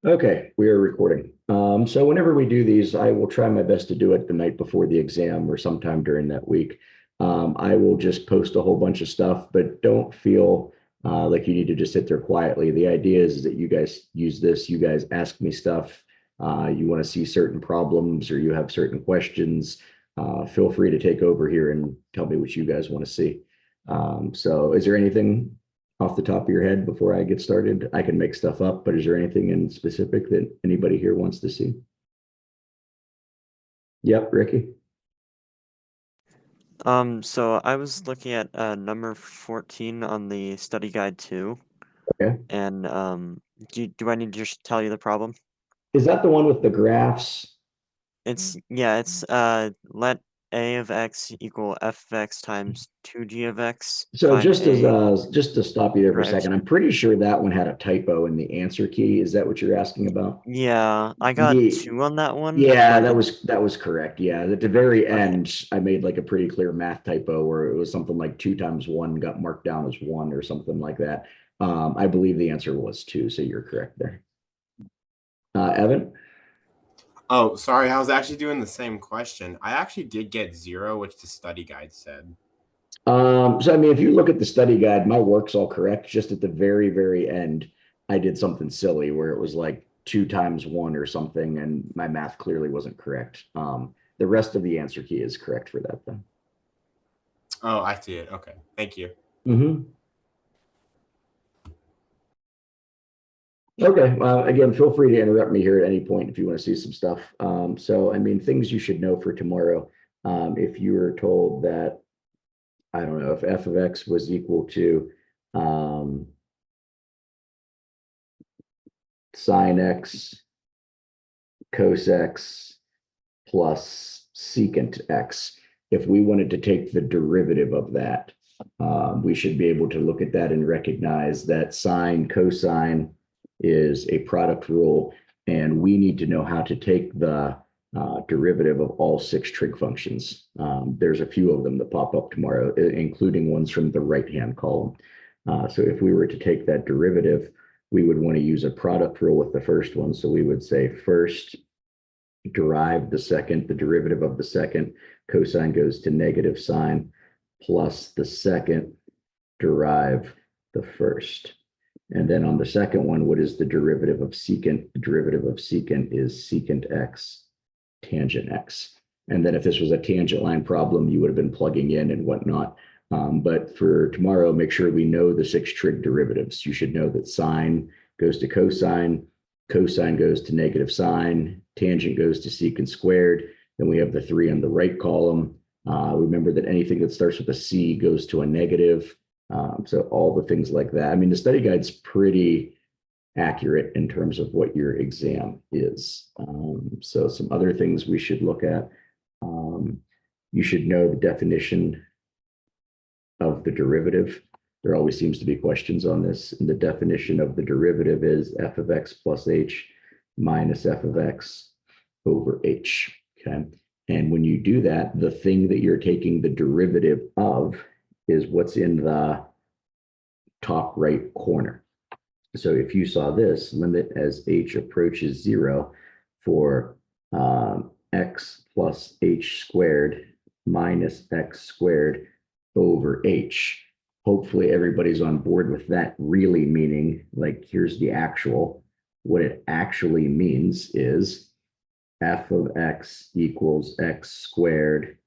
Okay, we are recording. So whenever we do these, I will try my best to do it the night before the exam or sometime during that week. I will just post a whole bunch of stuff, but don't feel like you need to just sit there quietly. The idea is that you guys use this, you guys ask me stuff. You want to see certain problems or you have certain questions. Feel free to take over here and tell me what you guys want to see. So is there anything off the top of your head before I get started? I can make stuff up, but is there anything in specific that anybody here wants to see? Yep, Ricky. So I was looking at number 14 on the study guide too, Okay. and do I need to just tell you the problem? Is that the one with the graphs? It's let a of x equal f of x times 2g of x. So Find just as a just to stop you there for a derived. second, I'm pretty sure that one had a typo in the answer key. Is that what you're asking about? Yeah, I got Yeah, 2 on that one, yeah, but it that was correct. Yeah, at the very okay. end, I made like a pretty clear math typo where it was something like two times one got marked down as one or something like that. I believe the answer was two, so you're correct there. Evan? Oh, sorry. I was actually doing the same question. I actually did get zero, which the study guide said. So I mean, if you look at the study guide, my work's all correct. Just at the very, very end, I did something silly where it was like two times one or something, and my math clearly wasn't correct. The rest of the answer key is correct for that, though. Oh, I see it. Okay. Thank you. Mm-hmm. Okay. Again, feel free to interrupt me here at any point if you want to see some stuff. So, I mean, things you should know for tomorrow. If you were told that, I don't know, if f of x was equal to um, sine x cos x plus secant x. If we wanted to take the derivative of that, we should be able to look at that and recognize that sine cosine is a product rule, and we need to know how to take the derivative of all six trig functions. There's a few of them that pop up tomorrow, including ones from the right-hand column. So if we were to take that derivative, we would want to use a product rule with the first one. So we would say first derive the second, the derivative of the second, cosine goes to negative sine, plus the second, derive the first. And then on the second one, what is the derivative of secant? The derivative of secant is secant x tangent x. And then if this was a tangent line problem, you would have been plugging in and whatnot. But for tomorrow, make sure we know the six trig derivatives. You should know that sine goes to cosine, cosine goes to negative sine, tangent goes to secant squared. Then we have the three on the right column. Remember that anything that starts with a C goes to a negative. So all the things like that. I mean, the study guide's pretty accurate in terms of what your exam is. So some other things we should look at. Um, you should know the definition of the derivative. There always seems to be questions on this. And the definition of the derivative is f of x plus h minus f of x over h. Okay. And when you do that, the thing that you're taking the derivative of is what's in the top right corner. So if you saw this, limit as h approaches zero for x plus h squared minus x squared over h. Hopefully everybody's on board with that, really meaning like here's the actual. What it actually means is f of x equals x squared,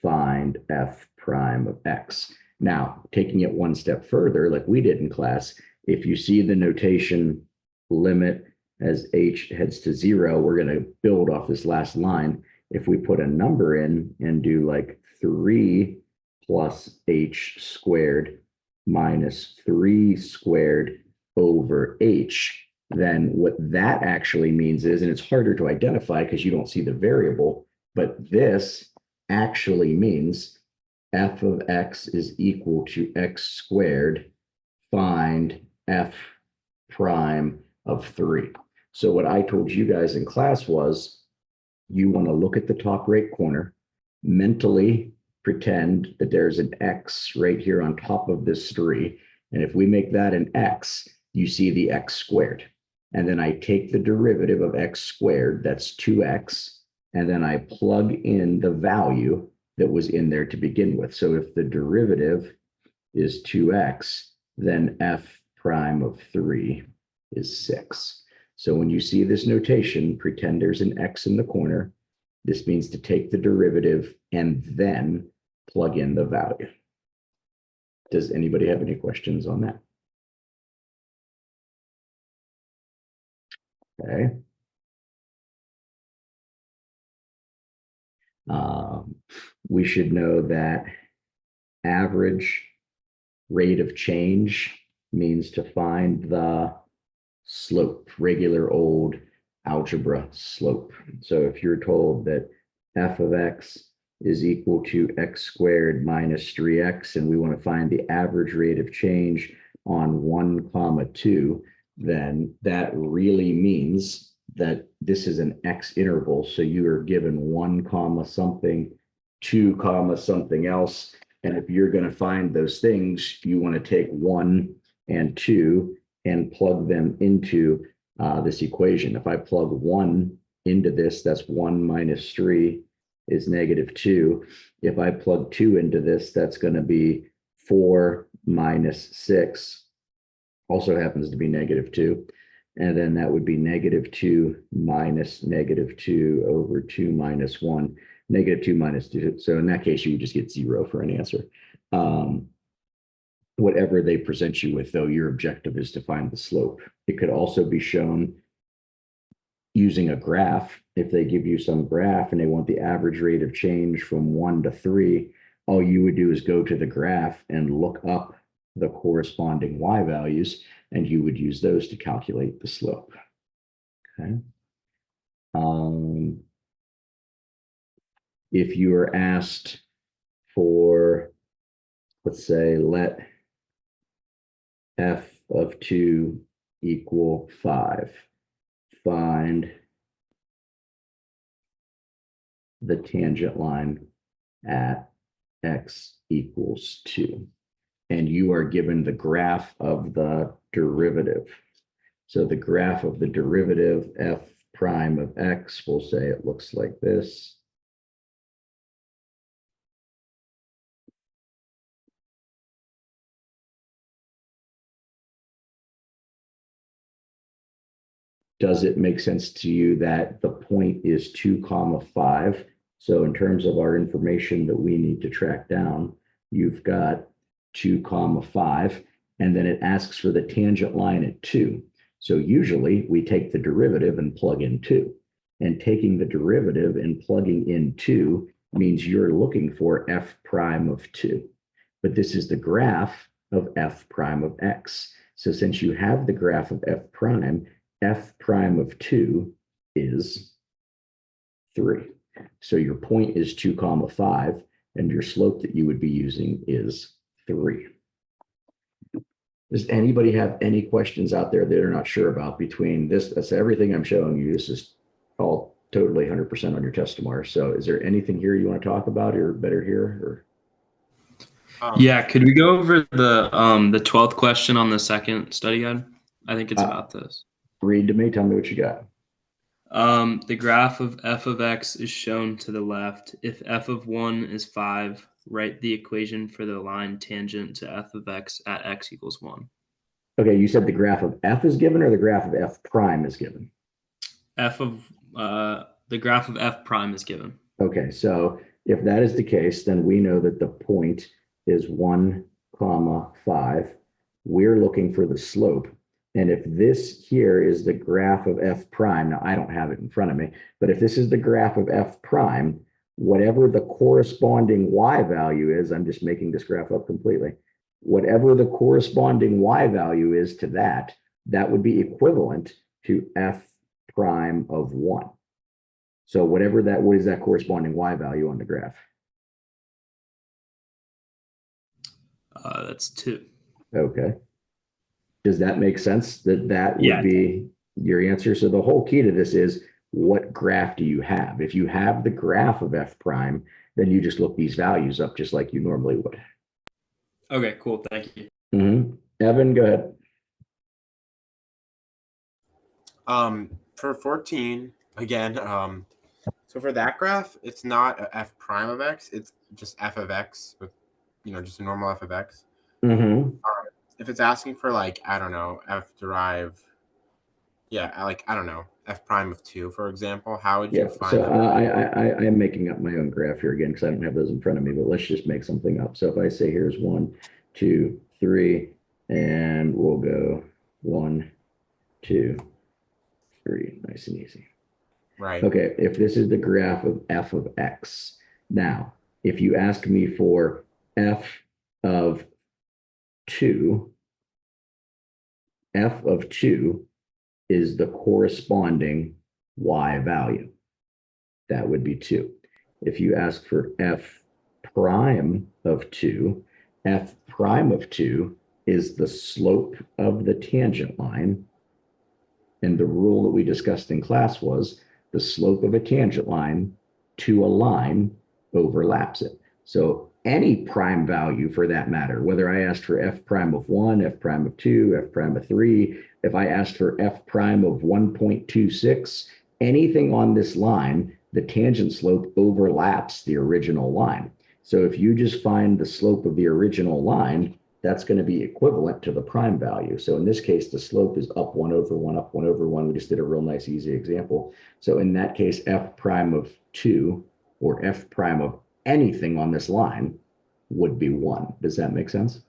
find f prime of x. Now, taking it one step further, like we did in class, if you see the notation limit as h heads to zero, we're going to build off this last line. If we put a number in and do like 3 plus h squared minus 3 squared over h, then what that actually means is, and it's harder to identify because you don't see the variable, but this actually means f of x is equal to x squared, find f prime of 3. So what I told you guys in class was you want to look at the top right corner, mentally pretend that there's an x right here on top of this 3. And if we make that an x, you see the x squared. and then I take the derivative of x squared, that's 2x, and then I plug in the value that was in there to begin with. So if the derivative is 2x, then f prime of 3 is 6. So when you see this notation, pretend there's an x in the corner. This means to take the derivative and then plug in the value. Does anybody have any questions on that? Okay. We should know that average rate of change means to find the slope, regular old algebra slope. So if you're told that f of x is equal to x squared minus 3x, and we want to find the average rate of change on 1 comma 2, then that really means that this is an x interval. So you are given 1 comma something, 2 comma something else. And if you're going to find those things, you want to take 1 and 2 and plug them into this equation. If I plug 1 into this, that's 1 minus 3 is negative 2. If I plug 2 into this, that's going to be 4 minus 6, also happens to be negative 2. And then that would be negative 2 minus negative 2 over 2 minus 1, negative 2 minus 2. So in that case, you would just get 0 for an answer. Whatever they present you with, though, your objective is to find the slope. It could also be shown using a graph. If they give you some graph and they want the average rate of change from 1 to 3, all you would do is go to the graph and look up the corresponding y values, and you would use those to calculate the slope. Okay. If you are asked for, let's say, let f of 2 equal 5, find the tangent line at x equals 2. And you are given the graph of the derivative. So the graph of the derivative f prime of x, we'll say it looks like this. Does it make sense to you that the point is 2 comma 5? So in terms of our information that we need to track down, you've got 2 comma 5, and then it asks for the tangent line at 2. So usually we take the derivative and plug in 2. And taking the derivative and plugging in 2 means you're looking for f prime of 2. But this is the graph of f prime of x. So since you have the graph of f prime of 2 is 3. So your point is 2 comma 5, and your slope that you would be using is 3. Does anybody have any questions out there that they're not sure about between this? That's everything I'm showing you. This is all totally 100% on your test tomorrow. So is there anything here you want to talk about or better here? Or yeah, could we go over the 12th question on the second study guide? I think it's about this. Read to me, tell me what you got. The graph of f of x is shown to the left. If f of 1 is 5, write the equation for the line tangent to f of x at x equals 1. Okay, you said the graph of f is given or the graph of f prime is given? The graph of f prime is given. Okay, so if that is the case, then we know that the point is 1 comma 5. We're looking for the slope. And if this here is the graph of f prime, now I don't have it in front of me, but if this is the graph of f prime, whatever the corresponding y value is, I'm just making this graph up completely, whatever the corresponding y value is to that, that would be equivalent to f prime of 1. So whatever that, what is that corresponding y value on the graph? That's 2. Okay. Does that make sense that that Yeah. would be your answer? So the whole key to this is, what graph do you have? If you have the graph of f prime, then you just look these values up just like you normally would. Okay, cool. Thank you. Evan, go ahead. For 14, again, so for that graph, it's not a f prime of x, it's just f of x with, just a normal f of x. Mm-hmm. If it's asking for like, I don't know, f derive, I don't know, f prime of 2, for example, how would you Yeah, find so that? I am making up my own graph here again because I don't have those in front of me, but let's just make something up. So if I say here's 1, 2, 3, and we'll go 1, 2, 3, nice and easy. Right. Okay, if this is the graph of f of x, now, if you ask me for f of 2, f of 2 is the corresponding y value. That would be 2. If you ask for f prime of 2, f prime of 2 is the slope of the tangent line. And the rule that we discussed in class was the slope of a tangent line to a line overlaps it. So any prime value for that matter, whether I asked for f prime of 1, f prime of 2, f prime of 3, if I asked for f prime of 1.26, anything on this line, the tangent slope overlaps the original line. So if you just find the slope of the original line, that's going to be equivalent to the prime value. So in this case, the slope is up 1 over 1, up 1 over 1. We just did a real nice, easy example. So in that case, f prime of 2 or f prime of anything on this line would be 1. Does that make sense?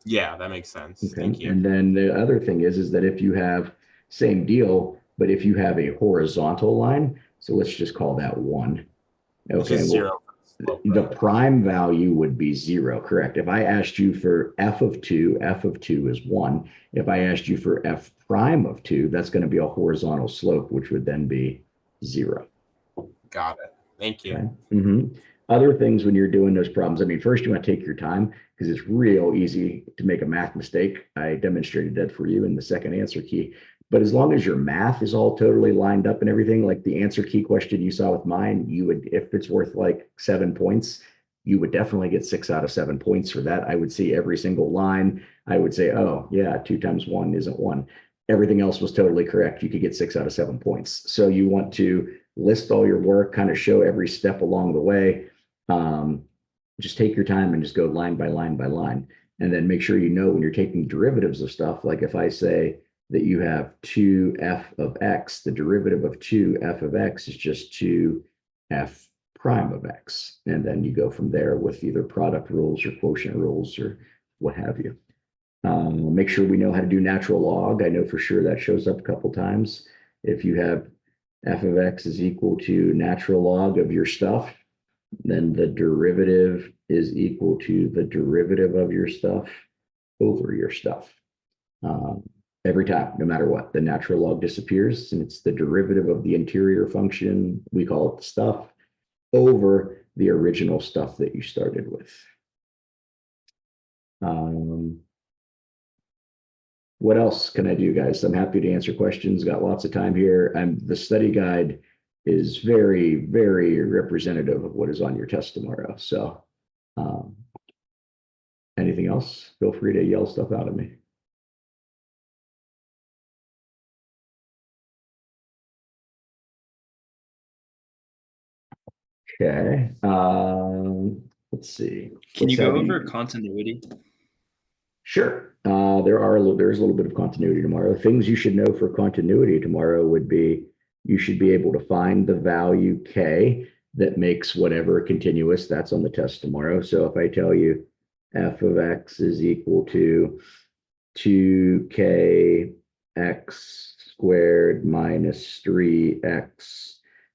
Yeah, that makes sense. Okay. Thank you. And then the other thing is that if you have same deal, but if you have a horizontal line, so let's just call that 1. It's Okay. just Well, 0 for the slope, the right? prime value would be 0, correct? If I asked you for f of 2 is 1. If I asked you for f prime of 2, that's going to be a horizontal slope, which would then be 0. Got it. Thank you. Okay. Other things when you're doing those problems, I mean, first you want to take your time because it's real easy to make a math mistake. I demonstrated that for you in the second answer key. But as long as your math is all totally lined up and everything, like the answer key question you saw with mine, you would, if it's worth like 7 points, you would definitely get 6 out of 7 points for that. I would see every single line. I would say, oh, yeah, 2 times 1 isn't 1. Everything else was totally correct. You could get 6 out of 7 points. So you want to list all your work, kind of show every step along the way. Just take your time and just go line by line by line. And then make sure you know when you're taking derivatives of stuff, like if I say that you have 2f of x, the derivative of 2f of x is just 2f prime of x. And then you go from there with either product rules or quotient rules or what have you. Make sure we know how to do natural log. I know for sure that shows up a couple times. If you have f of x is equal to natural log of your stuff, then the derivative is equal to the derivative of your stuff over your stuff. Every time, no matter what, the natural log disappears and it's the derivative of the interior function, we call it the stuff, over the original stuff that you started with. What else can I do, guys? I'm happy to answer questions. Got lots of time here. The study guide is very, very representative of what is on your test tomorrow. So anything else? Feel free to yell stuff out at me. Okay. Let's see. Can you Let's go have over continuity? Sure. There's a little bit of continuity tomorrow. Things you should know for continuity tomorrow would be you should be able to find the value k that makes whatever continuous. That's on the test tomorrow. So if I tell you f of x is equal to 2k x squared minus 3x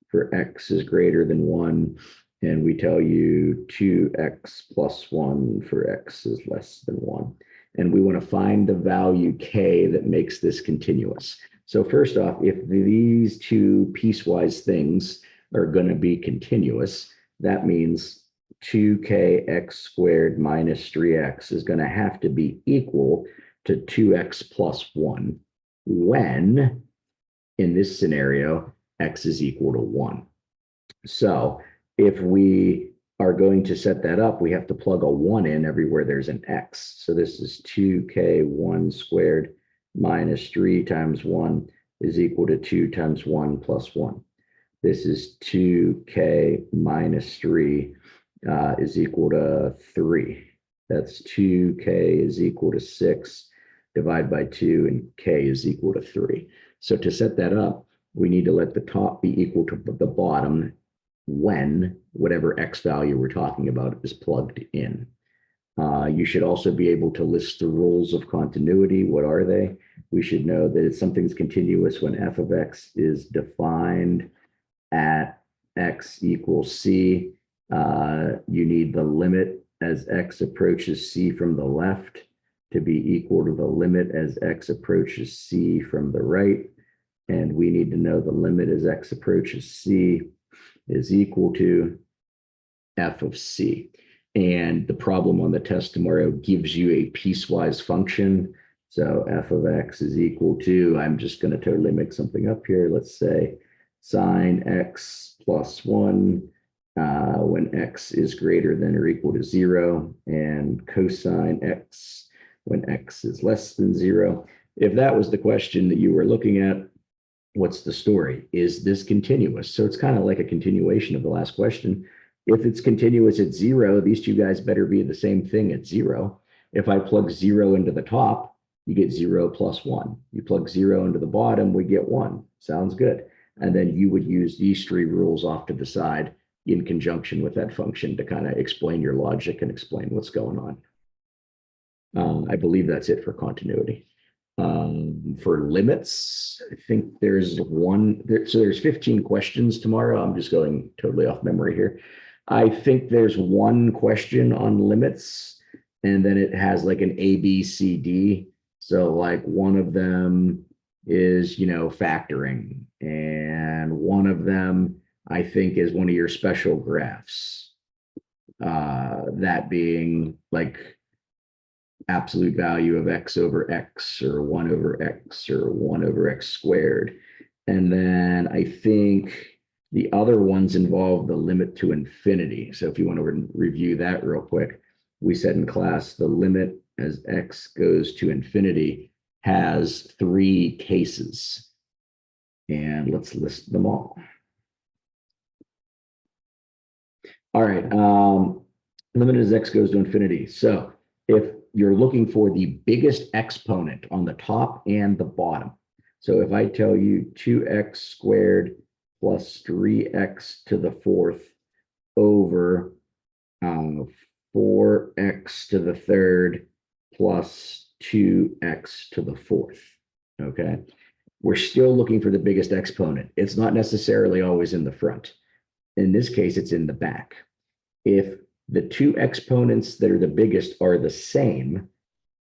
for x is greater than 1, and we tell you 2x plus 1 for x is less than 1. And we want to find the value k that makes this continuous. So first off, if these two piecewise things are going to be continuous, that means 2k x squared minus 3x is going to have to be equal to 2x plus 1 when, in this scenario, x is equal to 1. So if we are going to set that up, we have to plug a 1 in everywhere there's an x. So this is 2k1 squared minus 3 times 1 is equal to 2 times 1 plus 1. This is 2k minus 3 is equal to 3. That's 2k is equal to 6. Divide by 2, and k is equal to 3. So to set that up, we need to let the top be equal to the bottom when whatever x value we're talking about is plugged in. You should also be able to list the rules of continuity. What are they? We should know that something's continuous when f of x is defined at x equals c. You need the limit as x approaches c from the left to be equal to the limit as x approaches c from the right. And we need to know the limit as x approaches c is equal to f of c. And the problem on the test tomorrow gives you a piecewise function. So f of x is equal to, I'm just going to totally make something up here. Let's say sine x plus 1 when x is greater than or equal to 0, and cosine x when x is less than 0. If that was the question that you were looking at, what's the story? Is this continuous? So it's kind of like a continuation of the last question. If it's continuous at 0, these two guys better be the same thing at 0. If I plug 0 into the top, you get 0 plus 1. You plug 0 into the bottom, we get 1. Sounds good. And then you would use these three rules off to the side in conjunction with that function to kind of explain your logic and explain what's going on. I believe that's it for continuity. For limits, I think there's one there. So there's 15 questions tomorrow. I'm just going totally off memory here. I think there's one question on limits, and then it has like an A, B, C, D. So like one of them is, factoring, and one of them I think is one of your special graphs. That being like absolute value of x over x, or 1 over x, or 1 over x squared. And then I think the other ones involve the limit to infinity. So if you want to review that real quick, we said in class the limit as x goes to infinity has 3 cases. And let's list them all. All right. Limit as x goes to infinity. So if you're looking for the biggest exponent on the top and the bottom. So if I tell you 2x squared plus 3x to the 4th over 4x to the 3rd plus 2x to the 4th, okay? We're still looking for the biggest exponent. It's not necessarily always in the front. In this case, it's in the back. If the two exponents that are the biggest are the same,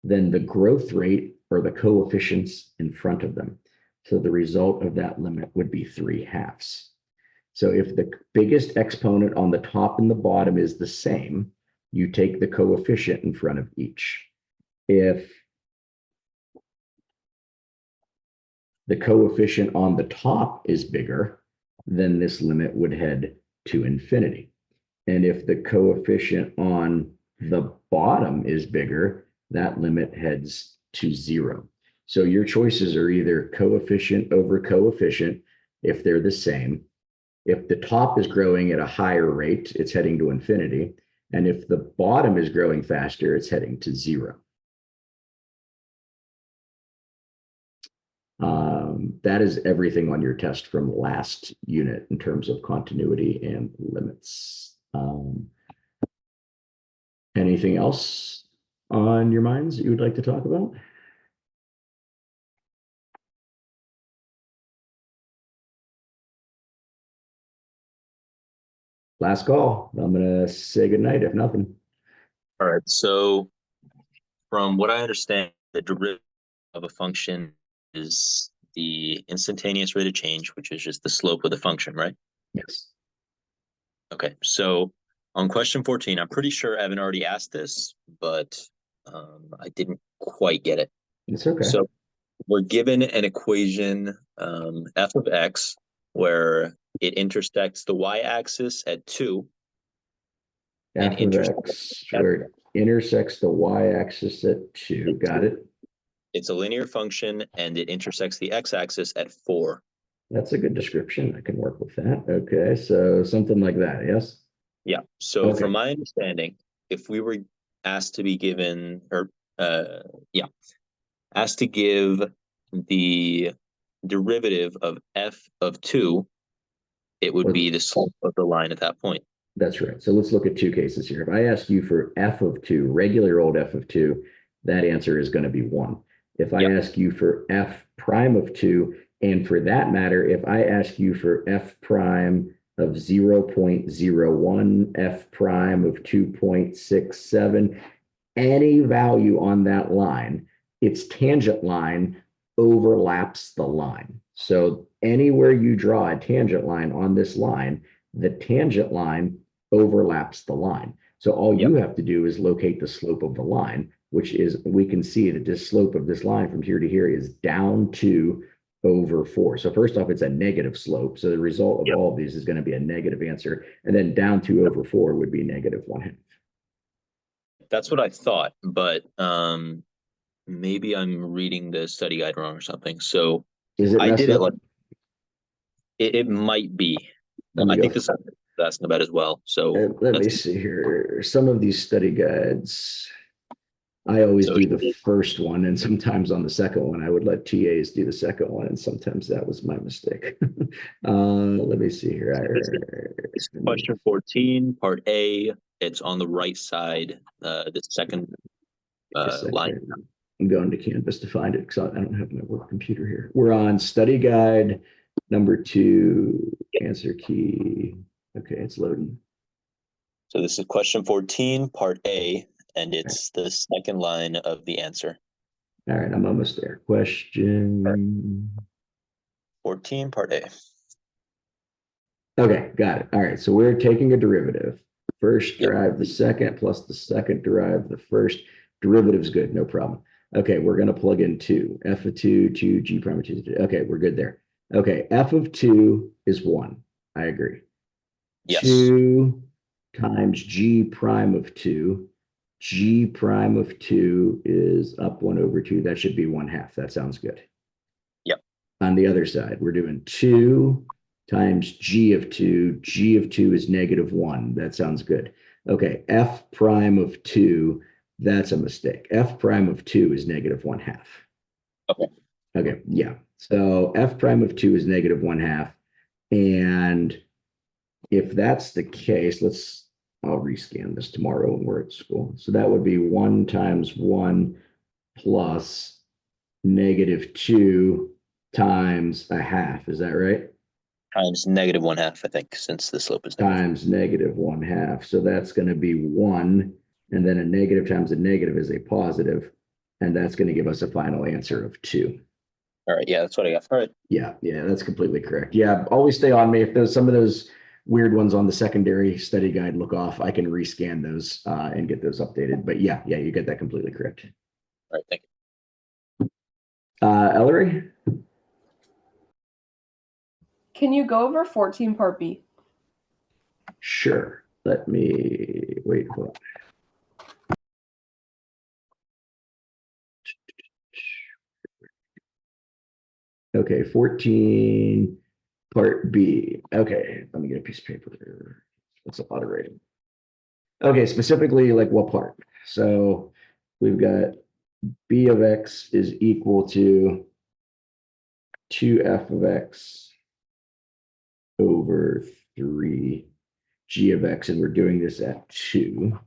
then the growth rate or the coefficients in front of them. So the result of that limit would be 3/2. So if the biggest exponent on the top and the bottom is the same, you take the coefficient in front of each. If the coefficient on the top is bigger, then this limit would head to infinity. And if the coefficient on the bottom is bigger, that limit heads to 0. So your choices are either coefficient over coefficient if they're the same. If the top is growing at a higher rate, it's heading to infinity. And if the bottom is growing faster, it's heading to 0. That is everything on your test from last unit in terms of continuity and limits. Anything else on your minds that you would like to talk about? Last call. I'm going to say goodnight if nothing. All right. So from what I understand, the derivative of a function is the instantaneous rate of change, which is just the slope of the function, right? Yes. Okay. So on question 14, I'm pretty sure Evan already asked this, but I didn't quite get it. It's okay. So we're given an equation, f of x, where it intersects the y-axis at 2. F of x, where it intersects the y-axis at 2. Got it. It's a linear function and it intersects the x-axis at 4. That's a good description. I can work with that. Okay, so something like that, yes? Yeah. So Okay. from my understanding, if we were asked to be given, or asked to give the derivative of f of 2, it would be the slope of the line at that point. That's right. So let's look at two cases here. If I ask you for f of 2, regular old f of 2, that answer is going to be 1. If I ask you for f prime of 2, and for that matter, if I ask you for f prime of 0.01, f prime of 2.67, any value on that line, its tangent line overlaps the line. So anywhere you draw a tangent line on this line, the tangent line overlaps the line. So all you have to do is locate the slope of the line, which is, we can see that this slope of this line from here to here is down 2 over 4. So first off, it's a negative slope. So the result of all of these is going to be a negative answer. And then down 2 over 4 would be -1/2. That's what I thought, but maybe I'm reading the study guide wrong or something. So Is it I messed did it up? like it might be. Let me I go think this is what I was asking about as well. So let me that's- see here. Some of these study guides, I always So do it should the be- first one, and sometimes on the second one, I would let TAs do the second one, and sometimes that was my mistake. Let me see here. It's question 14, part A. It's on the right side, the second line. I'm going to Canvas to find it because I don't have my work computer here. We're on study guide number 2, answer key. Okay, it's loading. So this is question 14, part A, and it's the second line of the answer. All right, I'm almost there. Question 14, part A. Okay, got it. All right, so we're taking a derivative. First derive the second plus the second derive the first. Derivative's good, no problem. Okay, we're going to plug in 2. F of 2, g prime of 2. Okay, we're good there. Okay, f of 2 is 1. I agree. Yes. 2 times g prime of 2. G prime of 2 is up 1 over 2. That should be 1/2. That sounds good. Yep. On the other side, we're doing 2 times g of 2. G of 2 is -1. That sounds good. Okay, f prime of 2, that's a mistake. F prime of 2 is -1/2. Okay. Okay, yeah. So f prime of 2 is -1/2. And if that's the case, I'll rescan this tomorrow when we're at school. So that would be 1 times 1 plus -2 times 1/2. Is that right? Times -1/2, I think, since the slope is negative. Times -1/2. So that's going to be 1. And then a negative times a negative is a positive. And that's going to give us a final answer of 2. All right. Yeah, that's what I got. All right. Yeah, that's completely correct. Yeah, always stay on me. If there's some of those weird ones on the secondary study guide look off, I can rescan those and get those updated. But yeah, you get that completely correct. All right. Thank you. Ellery? Can you go over 14 part B? Sure. Let me wait. Hold on. Okay, 14 part B. Okay, let me get a piece of paper here. That's a lot of writing. Okay, specifically like what part? So we've got B of X is equal to 2f of X over 3 G of X, and we're doing this at 2.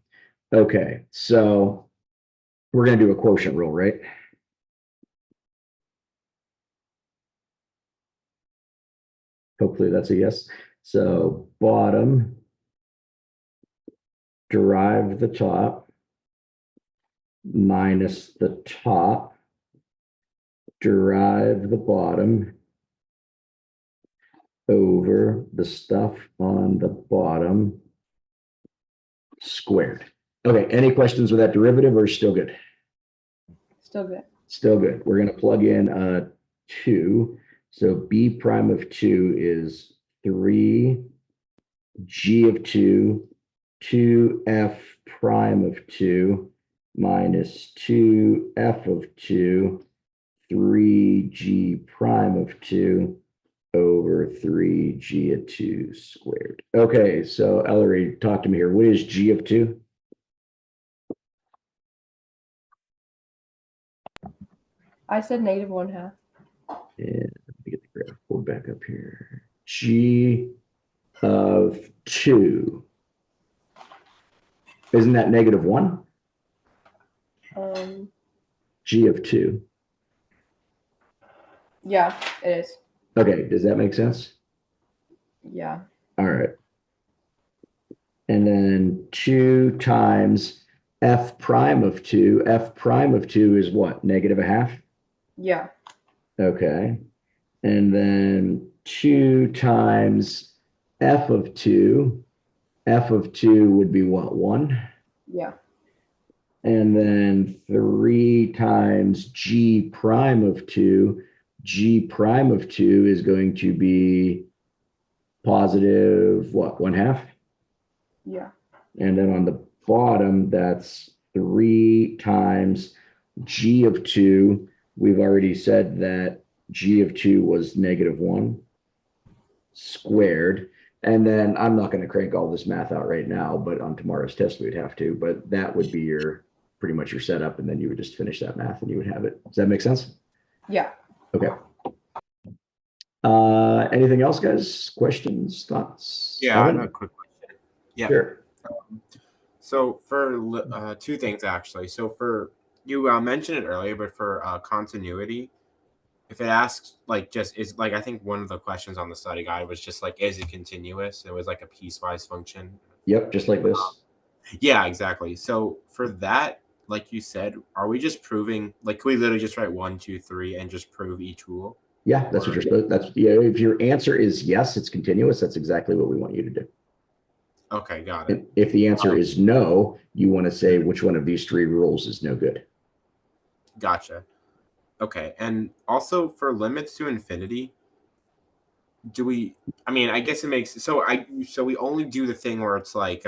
Okay, so we're going to do a quotient rule, right? Hopefully that's a yes. So bottom, derive the top, minus the top, derive the bottom, over the stuff on the bottom, squared. Okay, any questions with that derivative or still good? Still good. Still good. We're going to plug in 2. So b prime of 2 is 3 g of 2, 2f prime of 2 minus 2f of 2 3g prime of 2 over 3g of 2 squared. Okay, so Ellery, talk to me here. What is g of 2? I said -1/2. And let me get the graph pulled back up here. G of 2. Isn't that -1? G of 2. Yeah, it is. Okay, does that make sense? Yeah. All right. And then 2 times f prime of 2. F prime of 2 is what? -1/2? Yeah. Okay. And then 2 times f of 2. F of 2 would be what? 1? Yeah. And then 3 times g prime of 2. G prime of 2 is going to be positive, what, 1/2? Yeah. And then on the bottom, that's 3 times g of 2. We've already said that g of 2 was -1 squared. And then I'm not going to crank all this math out right now, but on tomorrow's test, we'd have to. But that would be your pretty much your setup. And then you would just finish that math and you would have it. Does that make sense? Yeah. Okay. Anything else, guys? Questions, thoughts? Yeah, I have Evan? a quick question. Yeah. Sure. So for two things actually. So for you mentioned it earlier, but for continuity, if it asks like just is like I think one of the questions on the study guide was just like is it continuous? It was like a piecewise function. Yep, just like this. Yeah, exactly. So for that, like you said, are we just proving like can we literally just write 1, 2, 3 and just prove each rule? Yeah, that's what you're supposed. That's yeah. If your answer is yes, it's continuous. That's exactly what we want you to do. Okay, got it. And if the answer is no, you want to say which one of these 3 rules is no good. Gotcha. Okay, and also for limits to infinity, do we? I mean, I guess it makes so we only do the thing where it's like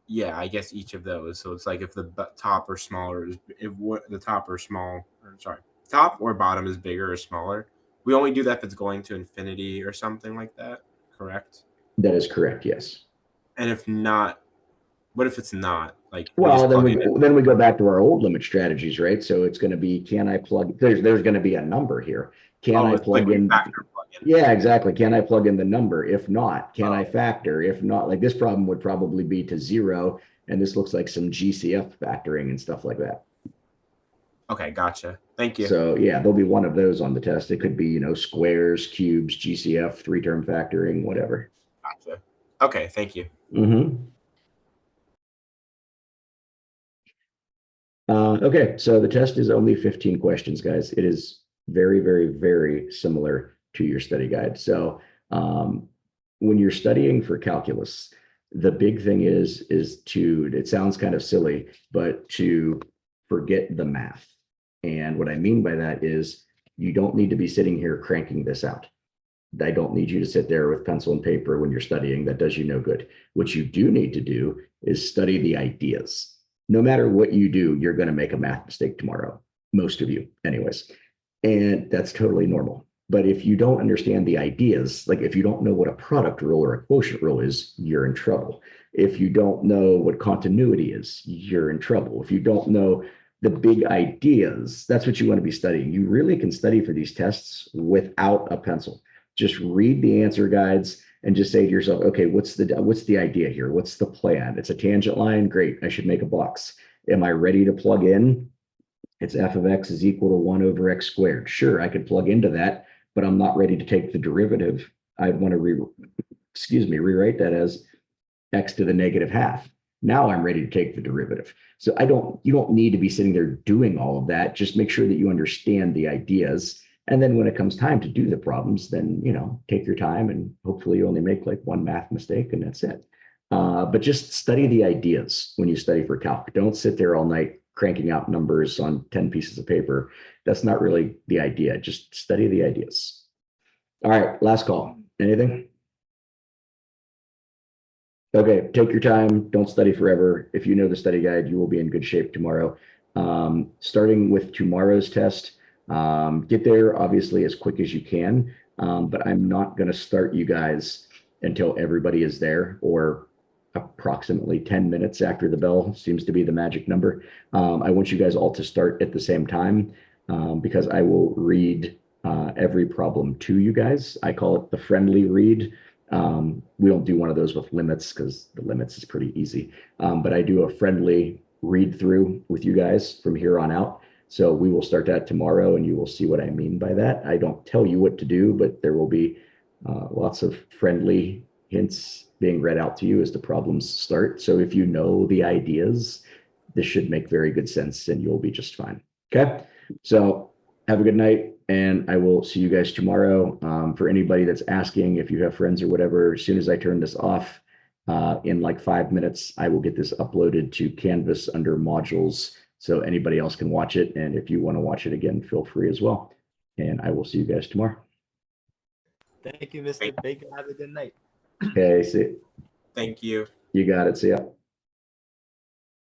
yeah, I guess each of those. So it's like if the top or smaller is if what the top or small or sorry top or bottom is bigger or smaller. We only do that if it's going to infinity or something like that. Correct. That is correct. Yes. And if not, what if it's not? Like Well, then plug we go back to our old limit strategies, right? So it's going to be can I plug? There's going to be a number here. Can I it's plug like in? factor plug in. Yeah, exactly. Can I plug in the number? If not, can I factor? If not, like this problem would probably be to 0, and this looks like some GCF factoring and stuff like that. Okay, gotcha. Thank you. So yeah, there'll be one of those on the test. It could be, squares, cubes, GCF, 3-term factoring, whatever. Gotcha. Okay, thank you. Okay, so the test is only 15 questions, guys. It is very, very, very similar to your study guide. So when you're studying for calculus, the big thing is to, it sounds kind of silly, but to forget the math. And what I mean by that is you don't need to be sitting here cranking this out. I don't need you to sit there with pencil and paper when you're studying. That does you no good. What you do need to do is study the ideas. No matter what you do, you're going to make a math mistake tomorrow. Most of you, anyways. And that's totally normal. But if you don't understand the ideas, like if you don't know what a product rule or a quotient rule is, you're in trouble. If you don't know what continuity is, you're in trouble. If you don't know the big ideas, that's what you want to be studying. You really can study for these tests without a pencil. Just read the answer guides and just say to yourself, okay, what's the idea here? What's the plan? It's a tangent line. Great. I should make a box. Am I ready to plug in? It's f of x is equal to 1 over x squared. Sure, I could plug into that, but I'm not ready to take the derivative. I'd want to rewrite that as x to the -1/2. Now I'm ready to take the derivative. So you don't need to be sitting there doing all of that. Just make sure that you understand the ideas. And then when it comes time to do the problems, then, take your time and hopefully you only make like one math mistake and that's it. But just study the ideas when you study for calc. Don't sit there all night cranking out numbers on 10 pieces of paper. That's not really the idea. Just study the ideas. All right, last call. Anything? Okay, take your time. Don't study forever. If you know the study guide, you will be in good shape tomorrow. Starting with tomorrow's test, Get there obviously as quick as you can, but I'm not going to start you guys until everybody is there, or approximately 10 minutes after the bell seems to be the magic number. I want you guys all to start at the same time, because I will read every problem to you guys. I call it the friendly read. We don't do one of those with limits because the limits is pretty easy. But I do a friendly read through with you guys from here on out. So we will start that tomorrow and you will see what I mean by that. I don't tell you what to do, but there will be lots of friendly hints being read out to you as the problems start. So if you know the ideas, this should make very good sense and you'll be just fine. Okay. So have a good night and I will see you guys tomorrow. For anybody that's asking, if you have friends or whatever, as soon as I turn this off, in like 5 minutes, I will get this uploaded to Canvas under modules so anybody else can watch it. And if you want to watch it again, feel free as well. And I will see you guys tomorrow. Thank you, Mr. Baker. Have a good night. Okay, see, Thank you. you got it. See ya.